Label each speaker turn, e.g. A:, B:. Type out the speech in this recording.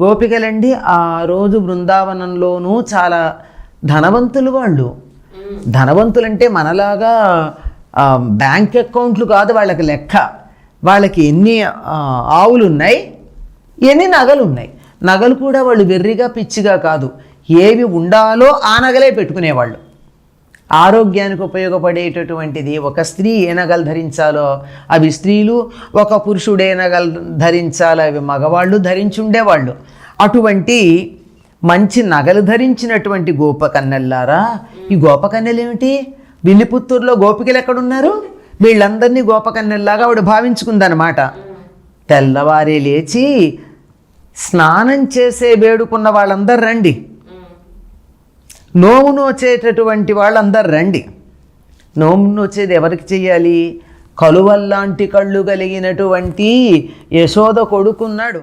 A: గోపికలండి ఆ రోజు బృందావనంలోనూ చాలా ధనవంతులు వాళ్ళు. ధనవంతులంటే మనలాగా బ్యాంక్ అకౌంట్లు కాదు వాళ్ళకి లెక్క. వాళ్ళకి ఎన్ని ఆవులు ఉన్నాయి, ఎన్ని నగలు ఉన్నాయి. నగలు కూడా వాళ్ళు వెర్రిగా పిచ్చిగా కాదు, ఏవి ఉండాలో ఆ నగలే పెట్టుకునేవాళ్ళు. ఆరోగ్యానికి ఉపయోగపడేటటువంటిది ఒక స్త్రీ ఏ నగలు ధరించాలో అవి స్త్రీలు, ఒక పురుషుడు ఏ నగలు ధరించాలో అవి మగవాళ్ళు ధరించి ఉండేవాళ్ళు. అటువంటి మంచి నగలు ధరించినటువంటి గోపకన్నెల్లారా, ఈ గోపకన్నెలు ఏమిటి? విల్లిపుత్తూరులో గోపికలు ఎక్కడున్నారు? వీళ్ళందరినీ గోపకన్నెల్లాగా ఆవిడ భావించుకుందనమాట. తెల్లవారే లేచి స్నానం చేసే వేడుకున్న వాళ్ళందరూ రండి, నోము నోచేటటువంటి వాళ్ళందరూ రండి. నోము నోచేది ఎవరికి చెయ్యాలి? కలువల్లాంటి కళ్ళు కలిగినటువంటి యశోద కొడుకున్నాడు.